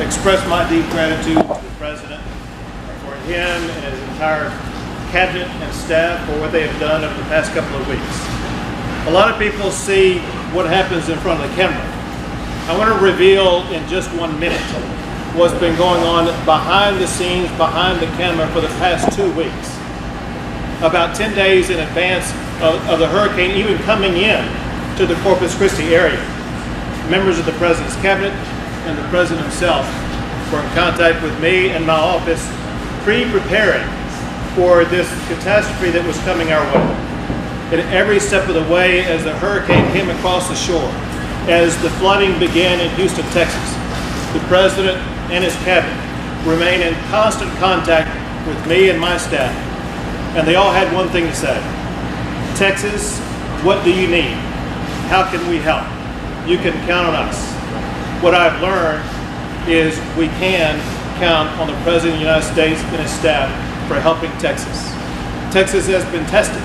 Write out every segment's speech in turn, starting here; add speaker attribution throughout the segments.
Speaker 1: express my deep gratitude to the President for him and his entire cabinet and staff for what they have done over the past couple of weeks. A lot of people see what happens in front of the camera. I want to reveal in just 1 minute what's been going on behind the scenes, behind the camera for the past 2 weeks. About 10 days in advance of the hurricane even coming in to the Corpus Christi area, members of the President's cabinet and the President himself were in contact with me and my office, pre-preparing for this catastrophe that was coming our way. At every step of the way, as the hurricane came across the shore, as the flooding began in Houston, Texas, the President and his cabinet remained in constant contact with me and my staff, and they all had one thing to say: Texas, what do you need? How can we help? You can count on us. What I've learned is we can count on the President of the United States and his staff for helping Texas. Texas has been tested,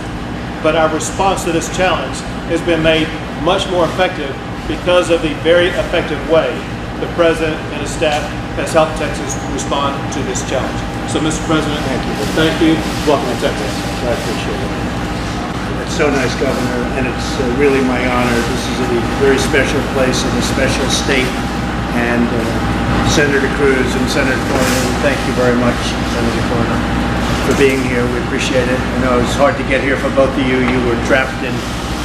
Speaker 1: but our response to this challenge has been made much more effective because of the very effective way the President and his staff has helped Texas respond to this challenge. So, Mr. President, thank you. Welcome to Texas.
Speaker 2: I appreciate it. It's so nice, Governor, and it's really my honor. This is a very special place in a special state. And Senator Cruz and Senator Cornyn, thank you very much, Senator Cornyn, for being here. We appreciate it. I know it's hard to get here for both of you. You were trapped in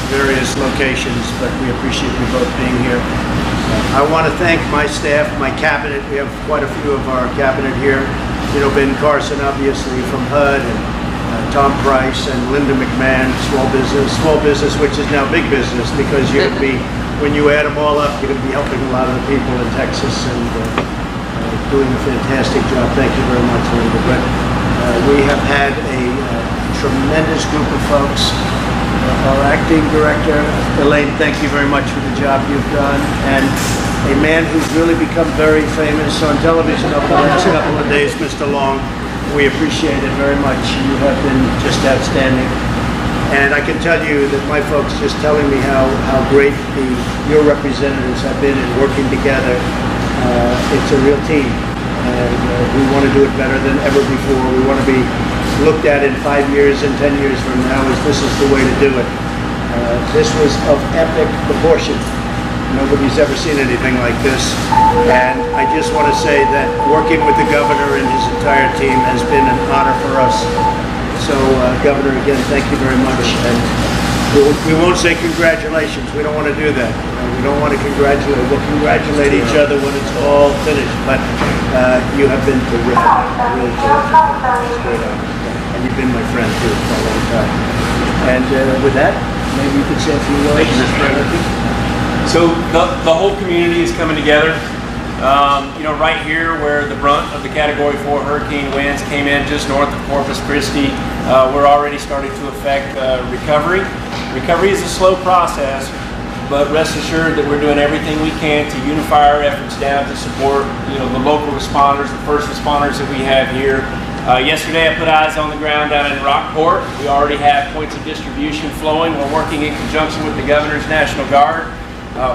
Speaker 2: various locations, but we appreciate you both being here. I want to thank my staff, my cabinet. We have quite a few of our cabinet here. You know, Ben Carson, obviously, from HUD, and Tom Price and Linda McMahon, small business, which is now big business, because you're going to be, when you add them all up, you're going to be helping a lot of the people in Texas and doing a fantastic job. Thank you very much, Linda. But we have had a tremendous group of folks. Our acting director, Elaine, thank you very much for the job you've done. And a man who's really become very famous on television over the last couple of days, Mr. Long. We appreciate it very much. You have been just outstanding. And I can tell you that my folks just telling me how great your representatives have been in working together. It's a real team. And we want to do it better than ever before. We want to be looked at in 5 years and 10 years from now as this is the way to do it. This was of epic proportion. Nobody's ever seen anything like this. And I just want to say that working with the governor and his entire team has been an honor for us. So, Governor, again, thank you very much. And we won't say congratulations. We don't want to do that. We don't want to congratulate. We'll congratulate each other when it's all finished. But you have been terrific, really terrific. It's great honor. And you've been my friend, too, for a long time. And with that, maybe you could say a few words.
Speaker 3: Thank you, Mr. President. So the whole community is coming together. You know, right here where the brunt of the Category 4 hurricane winds came in just north of Corpus Christi, we're already starting to affect recovery. Recovery is a slow process, but rest assured that we're doing everything we can to unify our efforts down to support, you know, the local responders, the first responders that we have here. Yesterday I put eyes on the ground down in Rockport. We already have points of distribution flowing. We're working in conjunction with the Governor's National Guard,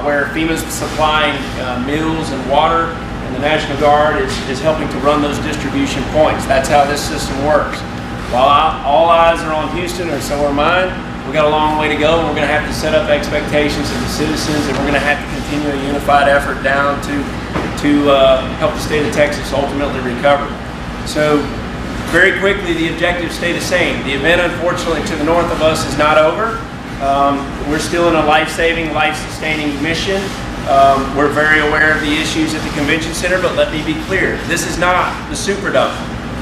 Speaker 3: where FEMA's supplying meals and water, and the National Guard is helping to run those distribution points. That's how this system works. While all eyes are on Houston, or so are mine, we've got a long way to go, and we're going to have to set up expectations of the citizens, and we're going to have to continue a unified effort down to help the state of Texas ultimately recover. So very quickly, the objectives stay the same. The event, unfortunately, to the north of us is not over. We're still in a life-saving, life-sustaining mission. We're very aware of the issues at the convention center, but let me be clear, this is not the Superdome.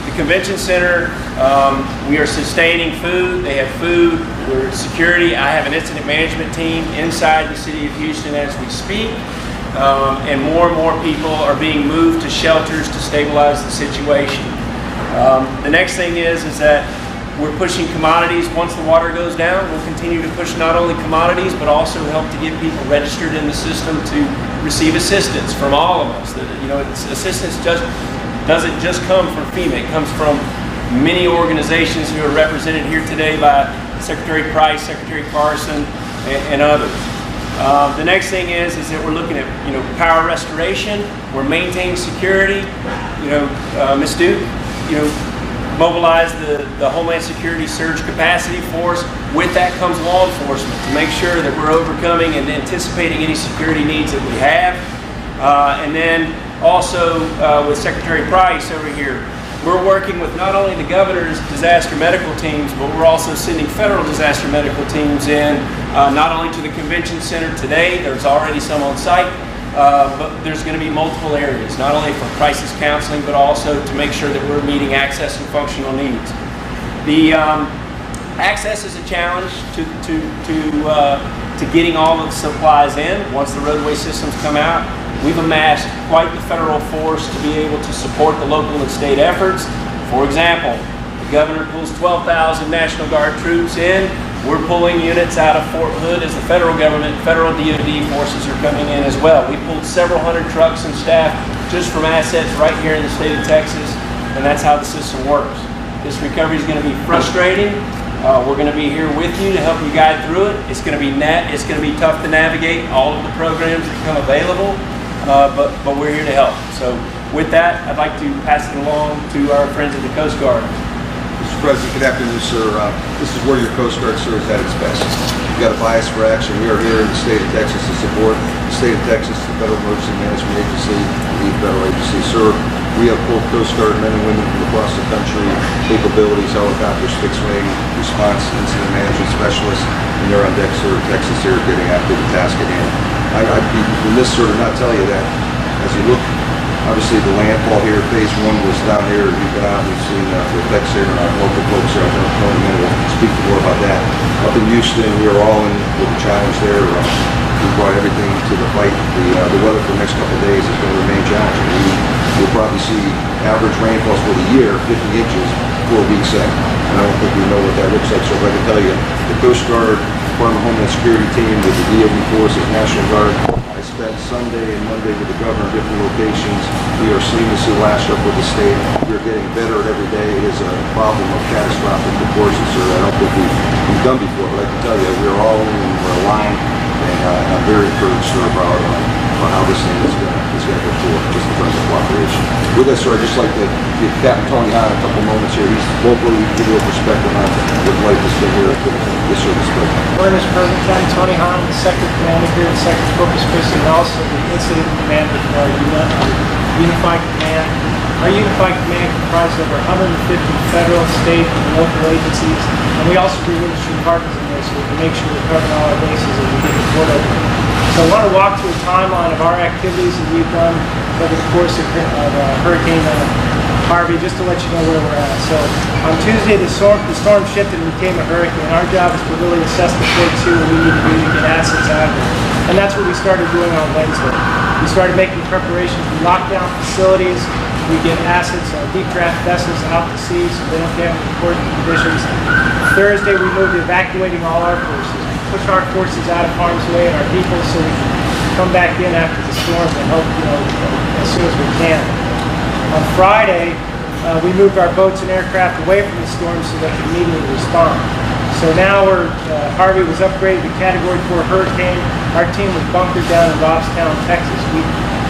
Speaker 3: The convention center, we are sustaining food. They have food. We're security. I have an incident management team inside the city of Houston as we speak. And more people are being moved to shelters to stabilize the situation. The next thing is that we're pushing commodities. Once the water goes down, we'll continue to push not only commodities, but also help to get people registered in the system to receive assistance from all of us. You know, assistance doesn't just come from FEMA. It comes from many organizations who are represented here today by Secretary Price, Secretary Carson, and others. The next thing is that we're looking at power restoration. We're maintaining security. Ms. Duke, mobilize the Homeland Security surge capacity force. With that comes law enforcement to make sure that we're overcoming and anticipating any security needs that we have. And then also with Secretary Price over here, we're working with not only the governor's disaster medical teams, but we're also sending federal disaster medical teams in, not only to the convention center today, there's already some on site, but there's going to be multiple areas, not only for crisis counseling, but also to make sure that we're meeting access and functional needs. The access is a challenge to getting all of the supplies in once the roadway systems come out. We've amassed quite the federal force to be able to support the local and state efforts. For example, the governor pulls 12,000 National Guard troops in. We're pulling units out of Fort Hood as the federal government, federal DOD forces are coming in as well. We pulled several hundred trucks and staff just from assets right here in the state of Texas, and that's how the system works. This recovery is going to be frustrating. We're going to be here with you to help you guide through it. It's going to be tough to navigate all of the programs that become available, but we're here to help. So with that, I'd like to pass it along to our friends at the Coast Guard.
Speaker 4: Mr. President, good afternoon, sir. This is where your Coast Guard serves at its best. You've got a bias for action. We are here in the state of Texas to support the state of Texas, the Federal Emergency Management Agency, the federal agency. Sir, we have pulled Coast Guard men and women from across the country, capabilities, helicopters, fixed wing, response, incident management specialists, and they're on deck, sir, Texas here, getting after the task at hand. I'd be remiss, sir, to not tell you that as you look. Obviously, the landfall here, phase 1 was down here, and we've been out, we've seen the effects here, and our local folks here, I don't know in a minute, we'll speak more about that. Up in Houston, we are all in with the challenge there. We brought everything to the fight. The weather for the next couple of days is going to remain challenging. We'll probably see average rainfalls for the year, 50 inches, 4 weeks in. And I don't think we know what that looks like, so if I can tell you, the Coast Guard, Department of Homeland Security team with the DOD forces, National Guard, I spent Sunday and Monday with the governor in different locations. We are seamlessly lashed up with the state. We are getting better at every day. It is a problem of catastrophic proportions, sir. I don't think we've done before, but I can tell you, we are all in and we're aligned, and I'm very encouraged, sir, about how this thing is going to go forward, just in terms of cooperation. With us, sir, I'd just like to give Captain Tony Hahn a couple moments here. He's locally, give you a perspective on what life has been here. Yes, sir, Mr. President.
Speaker 5: Morning, Mr. President. Captain Tony Hahn, the Sector Commander here at Sector Corpus Christi, and also the Incident Commander for our Unified Command. Our Unified Command comprises over 150 federal, state, and local agencies, and we also bring industry partners in there so we can make sure we're covering all our bases as we get the report over. So I want to walk through a timeline of our activities that we've done over the course of Hurricane Harvey, just to let you know where we're at. So on Tuesday, the storm shifted and became a hurricane. Our job is to really assess the port, see what we need to do to get assets out of it. And that's what we started doing on Wednesday. We started making preparations. We locked down facilities. We get assets, deep draft vessels out to sea so they don't get into port conditions. Thursday, we moved to evacuating all our forces. Push our forces out of harm's way and our people so we can come back in after the storm and help, as soon as we can. On Friday, we moved our boats and aircraft away from the storm so they could immediately respond. So now Harvey was upgraded to Category 4 hurricane. Our team was bunkered down in Robstown, Texas.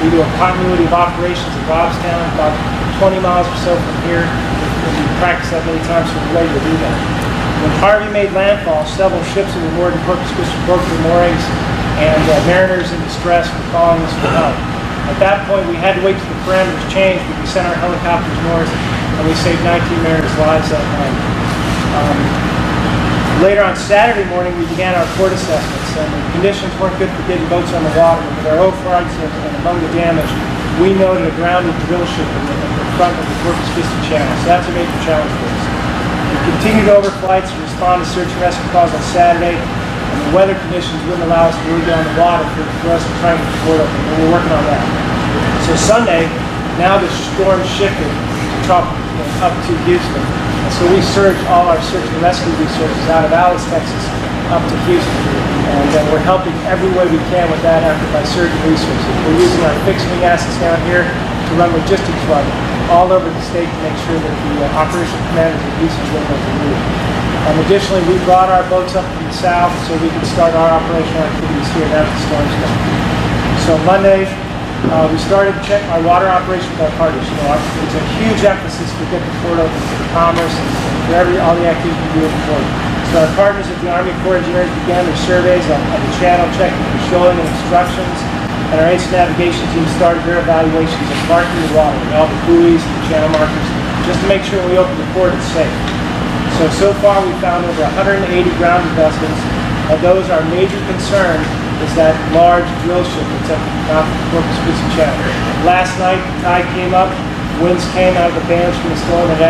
Speaker 5: We do a continuity of operations in Robstown, about 20 miles or so from here. We practiced that many times, so we're ready to do that. When Harvey made landfall, several ships that were moored in Corpus Christi broke their moorings, and mariners in distress were calling us for help. At that point, we had to wait till the parameters changed, but we sent our helicopters north, and we saved 19 mariners' lives that night. Later on Saturday morning, we began our port assessments, and the conditions weren't good for getting boats on the water. With our O-fronts and among the damage, we noted a grounded drill ship in the front of the Corpus Christi channel, so that's a major challenge for us. We continued overflights to respond to search and rescue calls on Saturday, and the weather conditions wouldn't allow us to really get on the water for us to try and get the port open, and we're working on that. So Sunday, now the storm shifted up to Houston, and so we surged all our search and rescue resources out of Alice, Texas, up to Houston, and we're helping every way we can with that effort by surging resources. We're using our fixed wing assets down here to run logistics runs all over the state to make sure that the operational commanders are using what they need. Additionally, we brought our boats up from the south so we can start our operational activities here now that the storm's gone. So Monday, we started to check our water operation with our partners. You know, it's a huge emphasis to get the port open for commerce and for all the activities we do at the port. So our partners at the Army Corps of Engineers began their surveys of the channel, checking for shoaling and obstructions, and our ace navigation team started their evaluations of marking the water and all the buoys and the channel markers, just to make sure when we open the port it's safe. So far we found over 180 ground investments. Of those, our major concern is that large drill ship that's at the mouth of the Corpus Christi Channel. Last night, the tide came up, winds came out of the bands from the storm, and it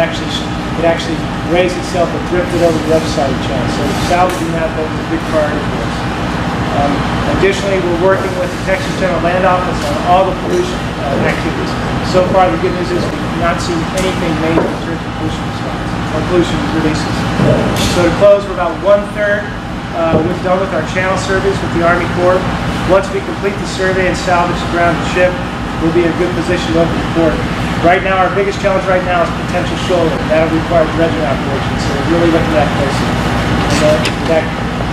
Speaker 5: actually raised itself and drifted over the other side of the channel. So salvaging that was a big priority for us. Additionally, we're working with the Texas General Land Office on all the pollution activities. So far, the good news is we've not seen anything major in terms of pollution response or pollution releases. So to close, we're about 1/3 we've done with our channel surveys with the Army Corps. Once we complete the survey and salvage the grounded ship, we'll be in a good position to open the port. Right now, our biggest challenge right now is potential shoaling. That'll require dredging operations, so we're really looking at that closely. And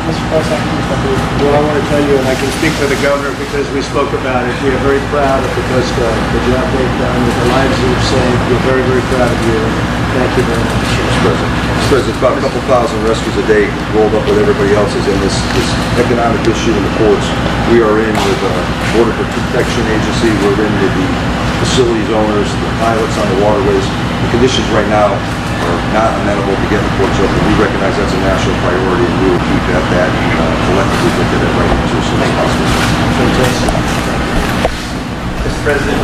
Speaker 5: Mr. President,
Speaker 2: Well, I want to tell you, and I can speak for the governor because we spoke about it. We are very proud of the Coast Guard, the job they've done, with the lives they've saved. We're very, very proud of you. Thank you very much.
Speaker 4: Mr. President. Mr. President, about a couple thousand rescues a day rolled up with everybody else's in this economic issue in the ports. We are in with the Border Protection Agency. We're in with the facilities owners, the pilots on the waterways. The conditions right now are not amenable to getting the ports open. We recognize that's a national priority, and we will keep at that and collectively get to that right answer as soon as possible.
Speaker 3: Mr. President,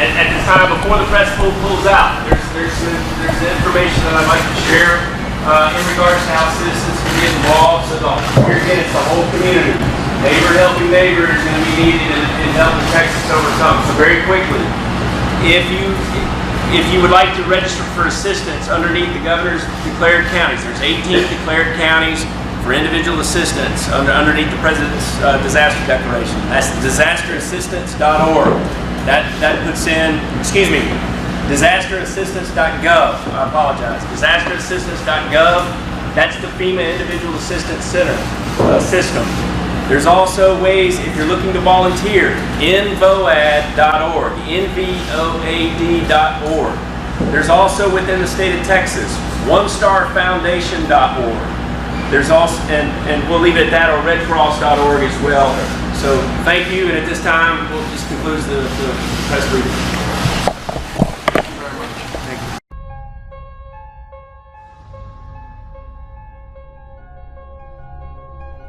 Speaker 3: at this time, before the press pulls out, there's information that I'd like to share in regards to how citizens can get involved. So here again, it's the whole community. Neighbor helping neighbor is going to be needed in helping Texas overcome. So very quickly, if you would like to register for assistance underneath the governor's declared counties, there's 18 declared counties for individual assistance underneath the president's disaster declaration. That's disasterassistance.org. That puts in, disasterassistance.gov. I apologize. Disasterassistance.gov. That's the FEMA Individual Assistance Center system. There's also ways, if you're looking to volunteer, nvoad.org, nvoad.org. There's also within the state of Texas, onestarfoundation.org. There's also, and we'll leave it at that, or redcross.org as well. So thank you, and at this time, we'll just conclude the press briefing.